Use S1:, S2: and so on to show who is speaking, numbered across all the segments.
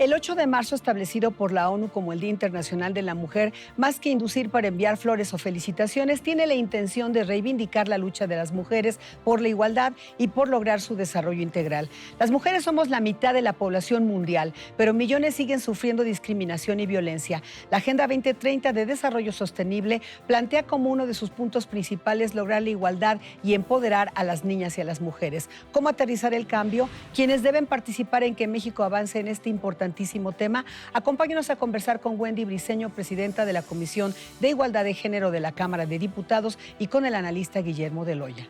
S1: El 8 de marzo, establecido por la ONU como el Día Internacional de la Mujer, más que inducir para enviar flores o felicitaciones, tiene la intención de reivindicar la lucha de las mujeres por la igualdad y por lograr su desarrollo integral. Las mujeres somos la mitad de la población mundial, pero millones siguen sufriendo discriminación y violencia. La Agenda 2030 de Desarrollo Sostenible plantea como uno de sus puntos principales lograr la igualdad y empoderar a las niñas y a las mujeres. ¿Cómo aterrizar el cambio? ¿Quiénes deben participar en que México avance en este importantísimo tema? Acompáñenos a conversar con Wendy Briceño, presidenta de la Comisión de Igualdad de Género de la Cámara de Diputados, y con el analista Guillermo de Loya.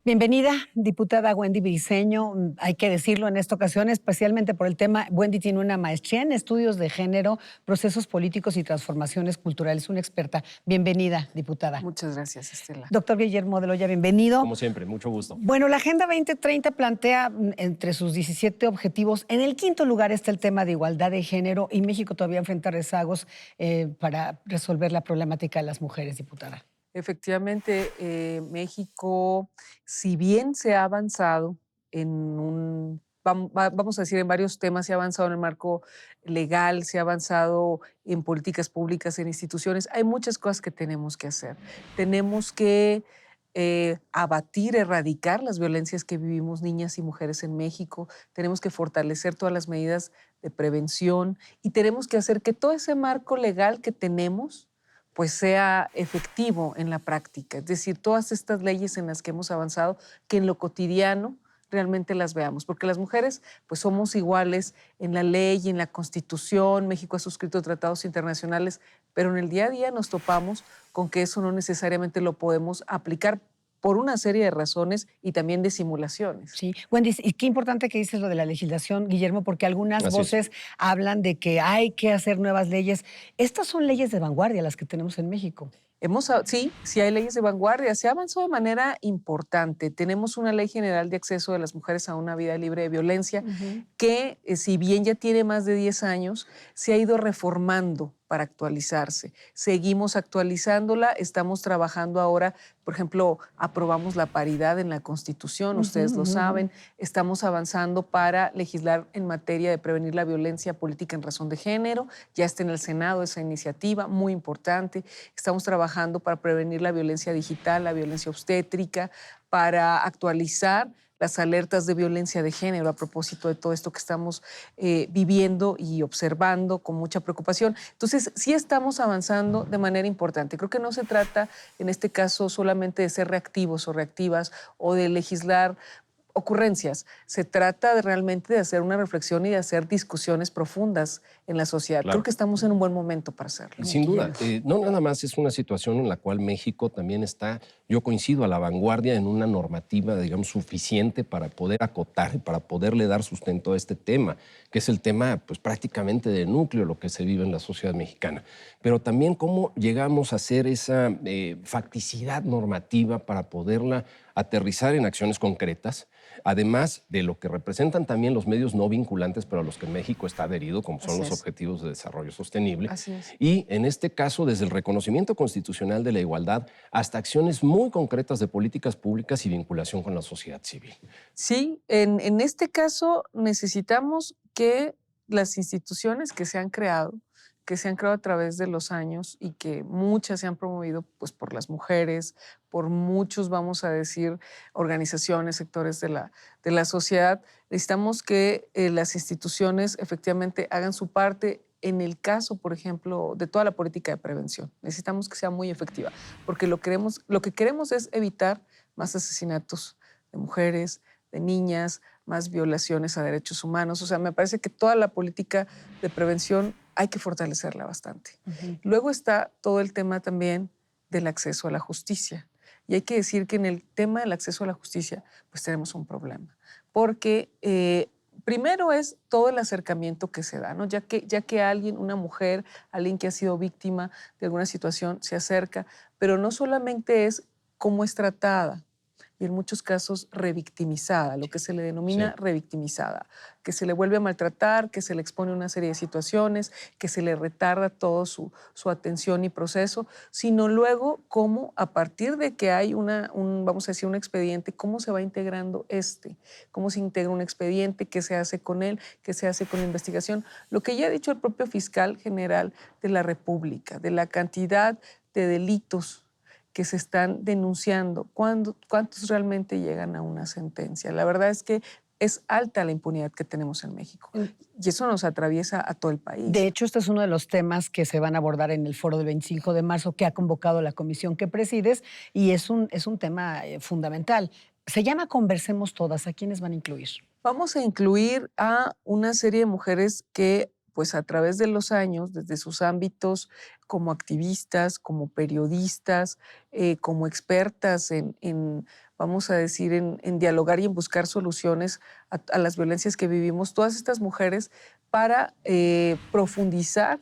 S1: Bienvenida, diputada Wendy Briceño. Hay que decirlo en esta ocasión, especialmente por el tema. Wendy tiene una maestría en estudios de género, procesos políticos y transformaciones culturales. Una experta. Bienvenida, diputada.
S2: Muchas gracias, Estela.
S1: Doctor Guillermo de Loya, bienvenido.
S3: Como siempre, mucho gusto.
S1: Bueno, la Agenda 2030 plantea entre sus 17 objetivos, en el quinto lugar está el tema de igualdad de género, y México todavía enfrenta rezagos para resolver la problemática de las mujeres, diputada.
S2: Efectivamente, México, si bien se ha avanzado vamos a decir, en varios temas, se ha avanzado en el marco legal, se ha avanzado en políticas públicas, en instituciones, hay muchas cosas que tenemos que hacer. Tenemos que abatir, erradicar las violencias que vivimos niñas y mujeres en México, tenemos que fortalecer todas las medidas de prevención y tenemos que hacer que todo ese marco legal que tenemos pues sea efectivo en la práctica. Es decir, todas estas leyes en las que hemos avanzado, que en lo cotidiano realmente las veamos, porque las mujeres pues somos iguales en la ley y en la Constitución. México ha suscrito tratados internacionales, pero en el día a día nos topamos con que eso no necesariamente lo podemos aplicar por una serie de razones y también de simulaciones.
S1: Sí, Wendy, y qué importante que dices lo de la legislación, Guillermo, porque algunas voces hablan de que hay que hacer nuevas leyes. Estas son leyes de vanguardia las que tenemos en México.
S2: Sí hay leyes de vanguardia, se ha avanzado de manera importante. Tenemos una ley general de acceso de las mujeres a una vida libre de violencia que, si bien ya tiene más de 10 años, se ha ido reformando para actualizarse. Seguimos actualizándola, estamos trabajando ahora, por ejemplo, aprobamos la paridad en la Constitución, ustedes lo saben, estamos avanzando para legislar en materia de prevenir la violencia política en razón de género, ya está en el Senado esa iniciativa, muy importante. Estamos trabajando para prevenir la violencia digital, la violencia obstétrica, para actualizar las alertas de violencia de género a propósito de todo esto que estamos viviendo y observando con mucha preocupación. Entonces, sí estamos avanzando de manera importante. Creo que no se trata, en este caso, solamente de ser reactivos o reactivas o de legislar ocurrencias. Se trata realmente de hacer una reflexión y de hacer discusiones profundas en la sociedad.
S3: Claro.
S2: Creo que estamos en un buen momento para hacerlo.
S3: Sin duda. No nada más es una situación en la cual México también está, yo coincido, a la vanguardia en una normativa, digamos, suficiente para poder acotar y para poderle dar sustento a este tema, que es el tema, pues, prácticamente de núcleo, lo que se vive en la sociedad mexicana. Pero también cómo llegamos a hacer esa facticidad normativa para poderla aterrizar en acciones concretas, además de lo que representan también los medios no vinculantes, pero a los que México está adherido, como son los Objetivos de Desarrollo Sostenible.
S2: Así es.
S3: Y en este caso, desde el reconocimiento constitucional de la igualdad hasta acciones muy concretas de políticas públicas y vinculación con la sociedad civil.
S2: Sí, en este caso necesitamos que las instituciones que se han creado a través de los años y que muchas se han promovido pues, por las mujeres, por muchos, vamos a decir, organizaciones, sectores de la sociedad. Necesitamos que las instituciones efectivamente hagan su parte en el caso, por ejemplo, de toda la política de prevención. Necesitamos que sea muy efectiva, porque lo que queremos es evitar más asesinatos de mujeres, de niñas, más violaciones a derechos humanos. O sea, me parece que toda la política de prevención hay que fortalecerla bastante. Luego está todo el tema también del acceso a la justicia. Y hay que decir que en el tema del acceso a la justicia, pues tenemos un problema. Porque primero es todo el acercamiento que se da, ¿no? Ya que alguien, una mujer, alguien que ha sido víctima de alguna situación, se acerca, pero no solamente es cómo es tratada, y en muchos casos revictimizada, lo que se le denomina revictimizada, que se le vuelve a maltratar, que se le expone a una serie de situaciones, que se le retarda todo su atención y proceso, sino luego cómo a partir de que hay vamos a decir, un expediente, cómo se va integrando cómo se integra un expediente, qué se hace con él, qué se hace con la investigación. Lo que ya ha dicho el propio fiscal general de la República, de la cantidad de delitos que se están denunciando, cuántos realmente llegan a una sentencia. La verdad es que es alta la impunidad que tenemos en México y eso nos atraviesa a todo el país.
S1: De hecho, este es uno de los temas que se van a abordar en el foro del 25 de marzo que ha convocado la comisión que presides y es un tema fundamental. Se llama Conversemos Todas. ¿A quiénes van a incluir?
S2: Vamos a incluir a una serie de mujeres que, pues a través de los años, desde sus ámbitos como activistas, como periodistas, como expertas vamos a decir, en dialogar y en buscar soluciones a las violencias que vivimos, todas estas mujeres para profundizar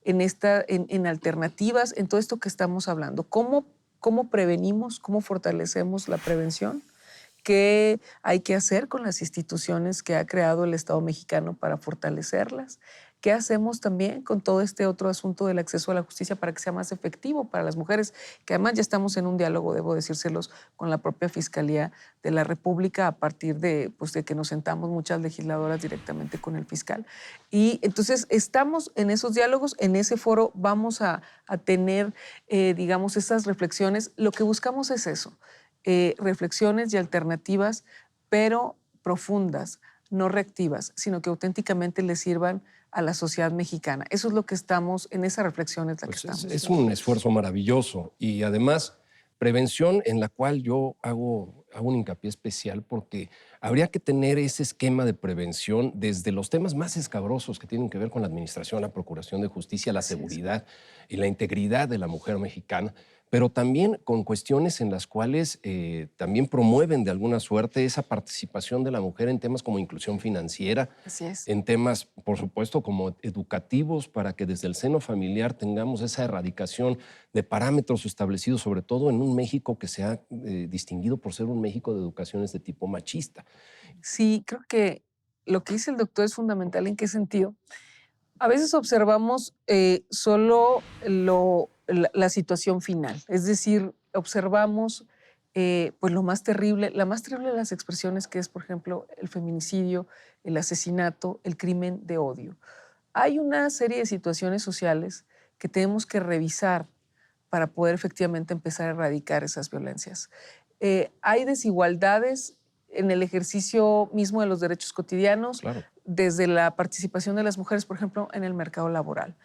S2: en alternativas, en todo esto que estamos hablando. ¿Cómo prevenimos, cómo fortalecemos la prevención? ¿Qué hay que hacer con las instituciones que ha creado el Estado mexicano para fortalecerlas? ¿Qué hacemos también con todo este otro asunto del acceso a la justicia para que sea más efectivo para las mujeres? Que además ya estamos en un diálogo, debo decírselos, con la propia Fiscalía de la República a partir de que nos sentamos muchas legisladoras directamente con el fiscal. Y entonces estamos en esos diálogos, en ese foro vamos a tener, digamos, esas reflexiones. Lo que buscamos es eso, reflexiones y alternativas, pero profundas, no reactivas, sino que auténticamente le sirvan a la sociedad mexicana. Eso es lo que estamos, en esa reflexión es la que estamos.
S3: Es un esfuerzo maravilloso y además prevención en la cual yo hago un hincapié especial porque habría que tener ese esquema de prevención desde los temas más escabrosos que tienen que ver con la administración, la procuración de justicia, la seguridad y la integridad de la mujer mexicana, pero también con cuestiones en las cuales también promueven de alguna suerte esa participación de la mujer en temas como inclusión financiera, en temas, por supuesto, como educativos, para que desde el seno familiar tengamos esa erradicación de parámetros establecidos, sobre todo en un México que se ha distinguido por ser un México de educaciones de tipo machista.
S2: Sí, creo que lo que dice el doctor es fundamental. ¿En qué sentido? A veces observamos solo la situación final, es decir, observamos pues lo más terrible, la más terrible de las expresiones que es, por ejemplo, el feminicidio, el asesinato, el crimen de odio. Hay una serie de situaciones sociales que tenemos que revisar para poder efectivamente empezar a erradicar esas violencias. Hay desigualdades en el ejercicio mismo de los derechos cotidianos,
S3: Claro.
S2: Desde la participación de las mujeres, por ejemplo, en el mercado laboral.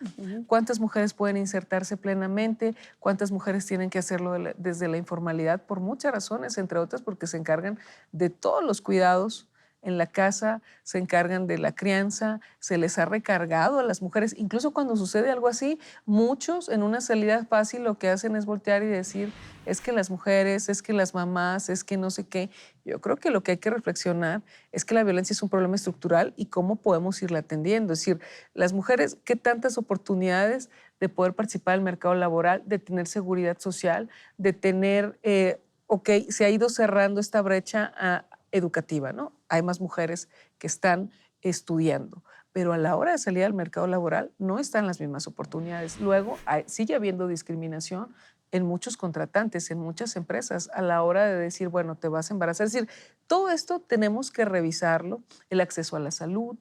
S2: ¿Cuántas mujeres pueden insertarse plenamente? ¿Cuántas mujeres tienen que hacerlo desde la informalidad? Por muchas razones, entre otras porque se encargan de todos los cuidados en la casa, se encargan de la crianza, se les ha recargado a las mujeres. Incluso cuando sucede algo así, muchos en una salida fácil lo que hacen es voltear y decir, es que las mujeres, es que las mamás, es que no sé qué. Yo creo que lo que hay que reflexionar es que la violencia es un problema estructural y cómo podemos irla atendiendo. Es decir, las mujeres, ¿qué tantas oportunidades de poder participar en el mercado laboral, de tener seguridad social, de tener, se ha ido cerrando esta brecha educativa, ¿no? Hay más mujeres que están estudiando, pero a la hora de salir al mercado laboral no están las mismas oportunidades. Luego sigue habiendo discriminación en muchos contratantes, en muchas empresas, a la hora de decir, bueno, te vas a embarazar. Es decir, todo esto tenemos que revisarlo, el acceso a la salud,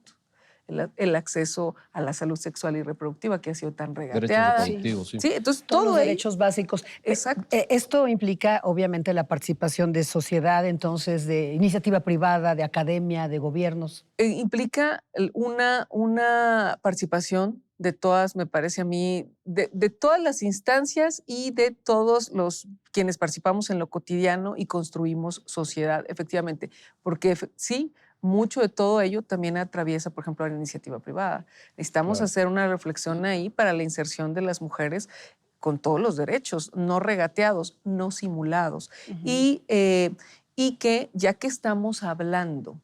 S2: el acceso a la salud sexual y reproductiva que ha sido tan regateada.
S3: Derechos reproductivos, sí.
S2: Sí, entonces
S1: Todos
S2: todo
S1: los derechos básicos.
S2: Exacto.
S1: Esto implica, obviamente, la participación de sociedad, entonces, de iniciativa privada, de academia, de gobiernos.
S2: Implica una participación de todas, me parece a mí, de todas las instancias y de todos los quienes participamos en lo cotidiano y construimos sociedad, efectivamente. Porque sí, mucho de todo ello también atraviesa, por ejemplo, la iniciativa privada. Necesitamos hacer una reflexión ahí para la inserción de las mujeres con todos los derechos, no regateados, no simulados. Y que ya que estamos hablando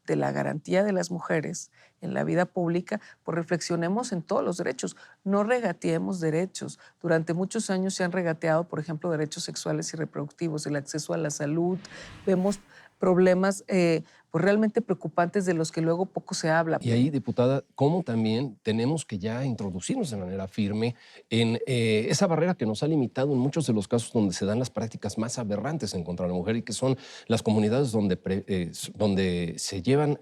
S2: de la garantía de las mujeres en la vida pública, pues reflexionemos en todos los derechos, no regateemos derechos. Durante muchos años se han regateado, por ejemplo, derechos sexuales y reproductivos, el acceso a la salud. Vemos problemas pues realmente preocupantes de los que luego poco se habla.
S3: Y ahí, diputada, cómo también tenemos que ya introducirnos de manera firme en esa barrera que nos ha limitado en muchos de los casos donde se dan las prácticas más aberrantes en contra de la mujer y que son las comunidades donde se llevan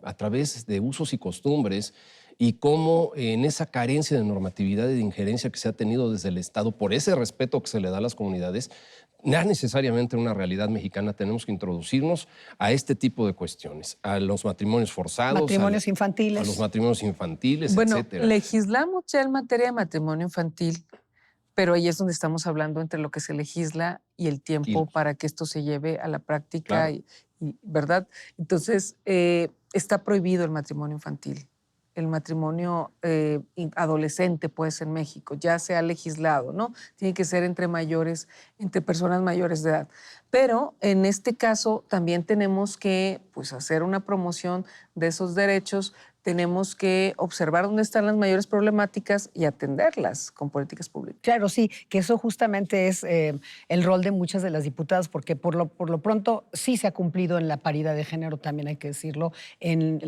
S3: a través de usos y costumbres, y cómo en esa carencia de normatividad y de injerencia que se ha tenido desde el Estado por ese respeto que se le da a las comunidades, no necesariamente en una realidad mexicana tenemos que introducirnos a este tipo de cuestiones, a los matrimonios forzados,
S1: matrimonios infantiles.
S3: A los matrimonios infantiles,
S2: bueno,
S3: etcétera.
S2: Legislamos ya en materia de matrimonio infantil, pero ahí es donde estamos hablando entre lo que se legisla y el tiempo para que esto se lleve a la práctica,
S3: claro.
S2: ¿Verdad? Entonces, está prohibido el matrimonio infantil. El matrimonio adolescente, pues, en México, ya se ha legislado, ¿no? Tiene que ser entre mayores, entre personas mayores de edad. Pero en este caso también tenemos que, pues, hacer una promoción de esos derechos, tenemos que observar dónde están las mayores problemáticas y atenderlas con políticas públicas.
S1: Claro, sí, que eso justamente es el rol de muchas de las diputadas, porque por lo pronto sí se ha cumplido en la paridad de género, también hay que decirlo, en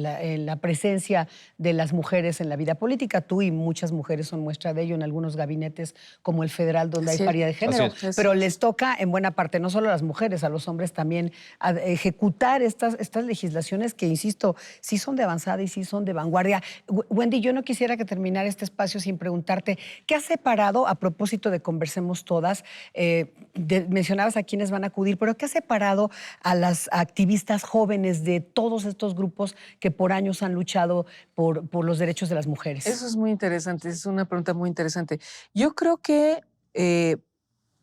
S1: la presencia de las mujeres en la vida política. Tú y muchas mujeres son muestra de ello en algunos gabinetes como el federal, donde hay paridad de género. Pero les toca en buena parte, no solo a las mujeres, a los hombres también, ejecutar estas legislaciones que, insisto, sí son de avanzada y sí son de vanguardia. Wendy, yo no quisiera que terminara este espacio sin preguntarte, ¿qué ha separado, a propósito de Conversemos Todas, mencionabas a quienes van a acudir, pero qué ha separado a las activistas jóvenes de todos estos grupos que por años han luchado por los derechos de las mujeres?
S2: Eso es muy interesante, es una pregunta muy interesante. Yo creo que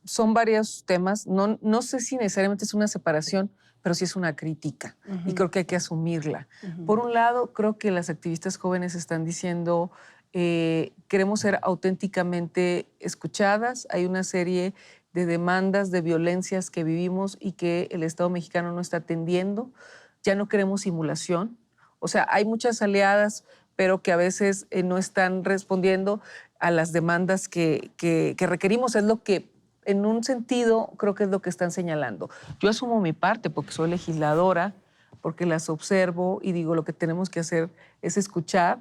S2: son varios temas, no sé si necesariamente es una separación, pero sí es una crítica y creo que hay que asumirla. Por un lado, creo que las activistas jóvenes están diciendo queremos ser auténticamente escuchadas, hay una serie de demandas, de violencias que vivimos y que el Estado mexicano no está atendiendo, ya no queremos simulación, o sea, hay muchas aliadas, pero que a veces no están respondiendo a las demandas que requerimos, es lo que en un sentido, creo que es lo que están señalando. Yo asumo mi parte porque soy legisladora, porque las observo y digo, lo que tenemos que hacer es escuchar,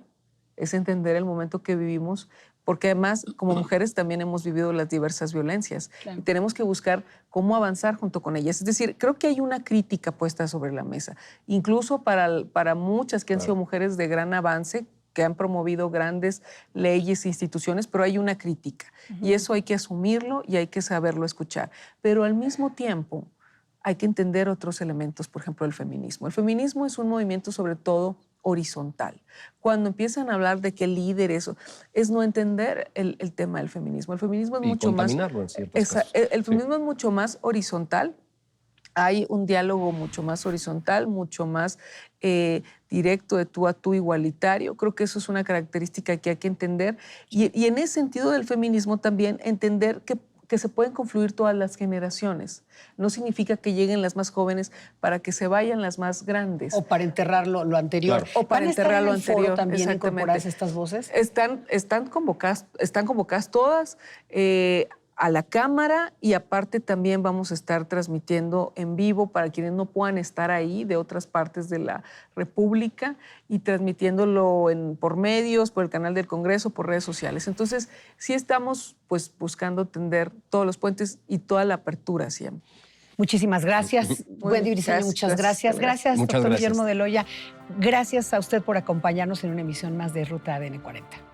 S2: es entender el momento que vivimos, porque además, como mujeres, también hemos vivido las diversas violencias. Claro. Y tenemos que buscar cómo avanzar junto con ellas. Es decir, creo que hay una crítica puesta sobre la mesa, incluso para muchas que han sido mujeres de gran avance, que han promovido grandes leyes e instituciones, pero hay una crítica. Y eso hay que asumirlo y hay que saberlo escuchar. Pero al mismo tiempo hay que entender otros elementos, por ejemplo, el feminismo. El feminismo es un movimiento sobre todo horizontal. Cuando empiezan a hablar de que líder es no entender el tema del feminismo. El feminismo es mucho más...
S3: En ciertos casos.
S2: El feminismo es mucho más horizontal. Hay un diálogo mucho más horizontal, mucho más directo, de tú a tú, igualitario. Creo que eso es una característica que hay que entender. Y en ese sentido del feminismo también entender que se pueden confluir todas las generaciones. No significa que lleguen las más jóvenes para que se vayan las más grandes.
S1: O para enterrar lo anterior.
S2: Claro. O para enterrar lo anterior.
S1: Foro también incorporadas estas voces?
S2: Están convocadas todas a la Cámara y aparte también vamos a estar transmitiendo en vivo para quienes no puedan estar ahí de otras partes de la República y transmitiéndolo por medios, por el canal del Congreso, por redes sociales. Entonces, sí estamos pues buscando tender todos los puentes y toda la apertura siempre.
S1: Muchísimas gracias. Wendy Briceño, muchas gracias. Gracias, doctor Guillermo de Loya. Gracias a usted por acompañarnos en una emisión más de Ruta ADN 40.